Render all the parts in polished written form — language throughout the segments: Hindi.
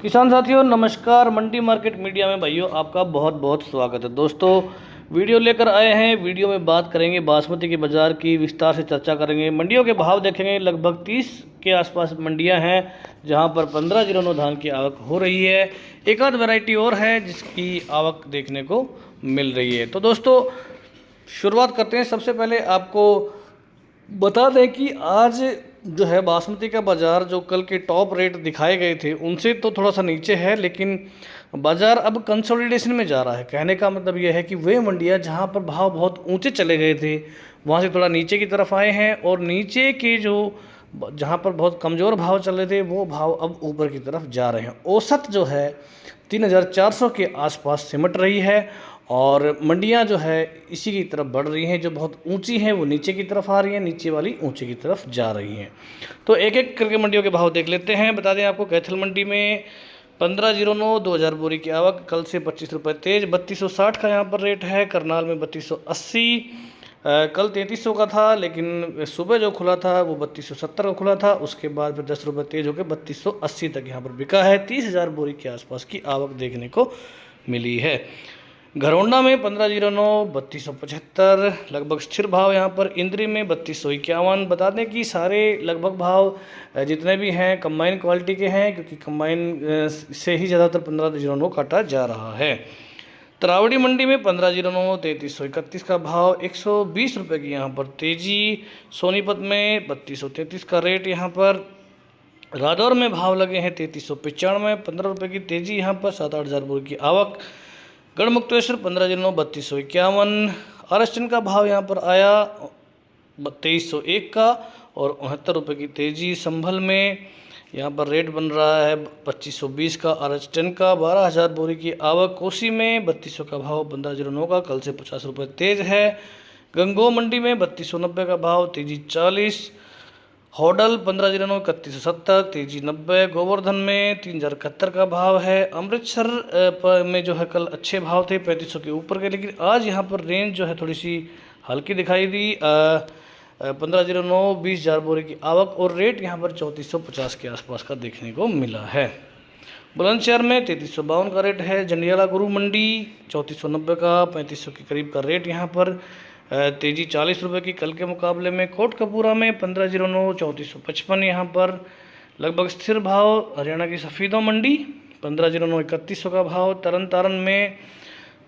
किसान साथियों नमस्कार। मंडी मार्केट मीडिया में भाइयों आपका बहुत बहुत स्वागत है। दोस्तों वीडियो लेकर आए हैं। वीडियो में बात करेंगे बासमती के बाज़ार की, विस्तार से चर्चा करेंगे, मंडियों के भाव देखेंगे। लगभग 30 के आसपास मंडियां हैं जहां पर 1509 धान की आवक हो रही है। एक आध वैरायटी और है जिसकी आवक देखने को मिल रही है। तो दोस्तों शुरुआत करते हैं। सबसे पहले आपको बता दें कि आज जो है बासमती का बाज़ार जो कल के टॉप रेट दिखाए गए थे उनसे तो थोड़ा सा नीचे है, लेकिन बाज़ार अब कंसोलिडेशन में जा रहा है। कहने का मतलब यह है कि वे मंडियां जहां पर भाव बहुत ऊंचे चले गए थे वहां से थोड़ा नीचे की तरफ आए हैं, और नीचे के जो जहां पर बहुत कमज़ोर भाव चल रहे थे वो भाव अब ऊपर की तरफ जा रहे हैं। औसत जो है 3400 के आसपास सिमट रही है, और मंडियां जो है इसी की तरफ बढ़ रही हैं। जो बहुत ऊंची हैं वो नीचे की तरफ आ रही हैं, नीचे वाली ऊंचे की तरफ जा रही हैं। तो एक एक करके मंडियों के भाव देख लेते हैं। बता दें आपको कैथल मंडी में 1509 2000 बोरी की आवक, कल से 25 रुपये तेज, 3260 का यहाँ पर रेट है। करनाल में 3280, कल 3300 का था, लेकिन सुबह जो खुला था वो 3270 का खुला था। उसके बाद फिर 10 रुपये तेज होकर 3280 तक यहाँ पर बिका है। 30,000 बोरी के आसपास की आवक देखने को मिली है। घरौंडा में 1509 3275 लगभग स्थिर भाव यहाँ पर। इंद्री में 3251। बता दें कि सारे लगभग भाव जितने भी हैं कंबाइन क्वालिटी के हैं, क्योंकि कंबाइन से ही ज़्यादातर 1509 काटा जा रहा है। तरावड़ी मंडी में 1509 3331 का भाव, 120 रुपये की यहाँ पर तेजी। सोनीपत में 3233 का रेट यहाँ पर। रादौर में भाव लगे हैं 3395, 15 रुपये की तेजी यहाँ पर। 7-8 हज़ार बोरी की आवक। गढ़मुक्तेश्वर 1509 3251। आरक्षण का भाव यहाँ पर आया 2301 का, और 69 रुपये की तेजी। संभल में यहाँ पर रेट बन रहा है 2520 का आरक्षण का, 12,000 बोरी की आवक। कोसी में 3200 का भाव, 1509 का, कल से 50 रुपये तेज है। गंगो मंडी में 3290 का भाव, तेजी 40। होडल 1509 3170, तेजी 90। गोवर्धन में 3071 का भाव है। अमृतसर में जो है कल अच्छे भाव थे 3500 के ऊपर के, लेकिन आज यहाँ पर रेंज जो है थोड़ी सी हल्की दिखाई दी। 1509 20,000 बोरे की आवक, और रेट यहाँ पर 3450 के आसपास का देखने को मिला है। बुलंदशहर में 3352 का रेट है। जंडियाला गुरु मंडी 3490 का, 3500 के करीब का रेट यहाँ पर। तेजी 40 रुपये की कल के मुकाबले में। कोटकपूरा में 1509 3455 यहाँ पर लगभग स्थिर भाव। हरियाणा की सफ़ीदों मंडी 1509 3100 का भाव। तरन तारण में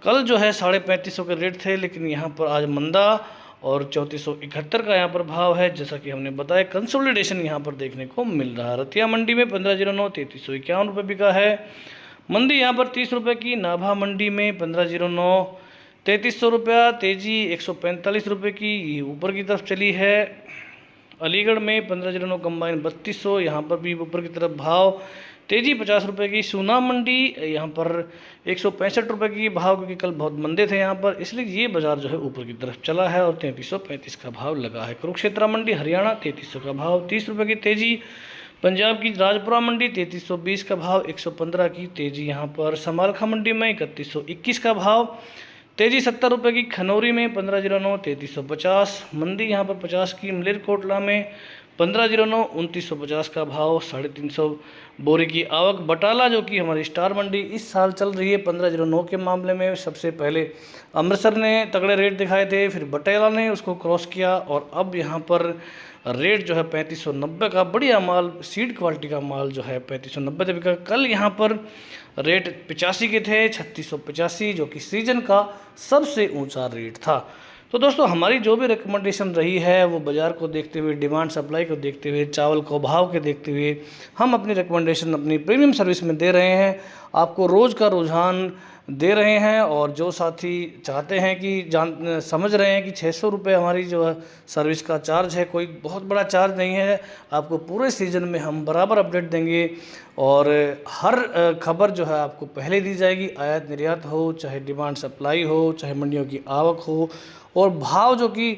कल जो है 3550 के रेट थे, लेकिन यहाँ पर आज मंदा, और 3471 का यहाँ पर भाव है। जैसा कि हमने बताया कंसोलिडेशन यहाँ पर देखने को मिल रहा है। रतिया मंडी में 1509 3351 रुपये बिका है। मंदी यहाँ पर 30 रुपये की। नाभा मंडी में 1509 3300 रुपया, तेजी 145 रुपये की ये ऊपर की तरफ चली है। अलीगढ़ में 1509 कंबाइन 3200, यहाँ पर भी ऊपर की तरफ भाव, तेजी 50 रुपये की। सूना मंडी यहाँ पर 165 रुपये की भाव, क्योंकि कल बहुत मंदे थे यहाँ पर, इसलिए ये बाज़ार जो है ऊपर की तरफ चला है, और 3335 का भाव लगा है। कुरुक्षेत्र मंडी हरियाणा 3300 का भाव, 30 रुपये की तेजी। पंजाब की राजपुरा मंडी 3320 का भाव, 115 की तेजी यहाँ पर। समालखा मंडी में 3121 का भाव, तेजी 70 रुपये की। खनौरी में 1509 3350, मंदी यहाँ पर 50 की। मलेरकोटला में 1509 2950 का भाव, 350 बोरी की आवक। बटाला जो कि हमारी स्टार मंडी इस साल चल रही है 1509 के मामले में, सबसे पहले अमृतसर ने तगड़े रेट दिखाए थे, फिर बटाला ने उसको क्रॉस किया, और अब यहाँ पर रेट जो है 3590 का बढ़िया माल, सीड क्वालिटी का माल जो है 3590 से बिका। कल यहाँ पर रेट 85 के थे, 3685, जो कि सीजन का सबसे ऊंचा रेट था। तो दोस्तों हमारी जो भी रिकमेंडेशन रही है वो बाज़ार को देखते हुए, डिमांड सप्लाई को देखते हुए, चावल को भाव के देखते हुए हम अपनी रिकमेंडेशन अपनी प्रीमियम सर्विस में दे रहे हैं। आपको रोज़ का रुझान दे रहे हैं, और जो साथी चाहते हैं कि समझ रहे हैं कि 600 रुपये हमारी जो है सर्विस का चार्ज है, कोई बहुत बड़ा चार्ज नहीं है। आपको पूरे सीज़न में हम बराबर अपडेट देंगे, और हर खबर जो है आपको पहले दी जाएगी। आयात निर्यात हो, चाहे डिमांड सप्लाई हो, चाहे मंडियों की आवक हो, और भाव जो कि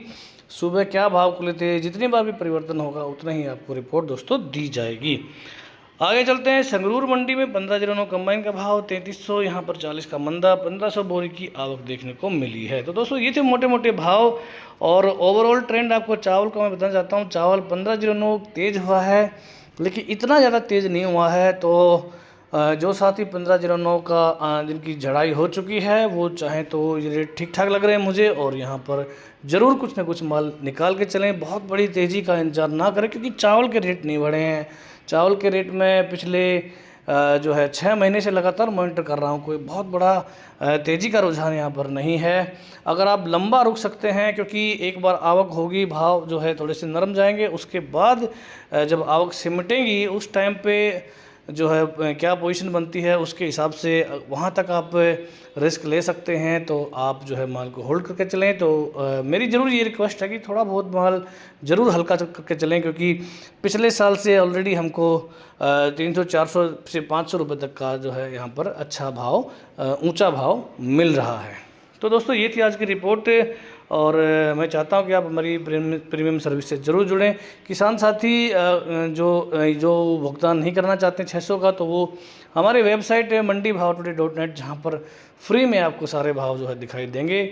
सुबह क्या भाव खुले थे, जितनी बार भी परिवर्तन होगा उतना ही आपको रिपोर्ट दोस्तों दी जाएगी। आगे चलते हैं। संगरूर मंडी में 1509 कंबाइन का भाव, 3300 यहाँ पर 40 का मंदा, 1500 बोरी की आवक देखने को मिली है। तो दोस्तों ये थे मोटे मोटे भाव, और ओवरऑल ट्रेंड आपको चावल का मैं बताना चाहता हूँ। चावल 1509 तेज हुआ है, लेकिन इतना ज़्यादा तेज़ नहीं हुआ है। तो जो साथी 1509 का जिनकी झड़ाई हो चुकी है वो चाहें तो ये रेट ठीक ठाक लग रहे हैं मुझे, और यहाँ पर ज़रूर कुछ ना कुछ माल निकाल के चलें। बहुत बड़ी तेज़ी का इंतजार ना करें, क्योंकि चावल के रेट नहीं बढ़े हैं। चावल के रेट में पिछले जो है 6 महीने से लगातार मॉनिटर कर रहा हूँ, कोई बहुत बड़ा तेज़ी का रुझान यहाँ पर नहीं है। अगर आप लंबा रुक सकते हैं, क्योंकि एक बार आवक होगी, भाव जो है थोड़े से नरम जाएंगे, उसके बाद जब आवक सिमटेगी उस टाइम पे जो है क्या पोजीशन बनती है उसके हिसाब से वहाँ तक आप रिस्क ले सकते हैं। तो आप जो है माल को होल्ड करके चलें। तो मेरी ज़रूर ये रिक्वेस्ट है कि थोड़ा बहुत माल ज़रूर हल्का करके चलें, क्योंकि पिछले साल से ऑलरेडी हमको 300-400 से 500 रुपये तक का जो है यहाँ पर अच्छा भाव, ऊंचा भाव मिल रहा है। तो दोस्तों ये थी आज की रिपोर्ट, और मैं चाहता हूं कि आप हमारी प्रीमियम सर्विस से ज़रूर जुड़ें। किसान साथी जो भुगतान नहीं करना चाहते 600 का, तो वो हमारे वेबसाइट है mandibhavtoday.net, जहां पर फ्री में आपको सारे भाव जो है दिखाई देंगे,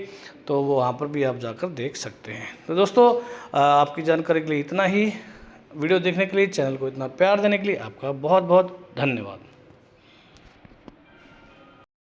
तो वो वहां पर भी आप जाकर देख सकते हैं। तो दोस्तों आपकी जानकारी के लिए इतना ही। वीडियो देखने के लिए, चैनल को इतना प्यार देने के लिए आपका बहुत बहुत धन्यवाद।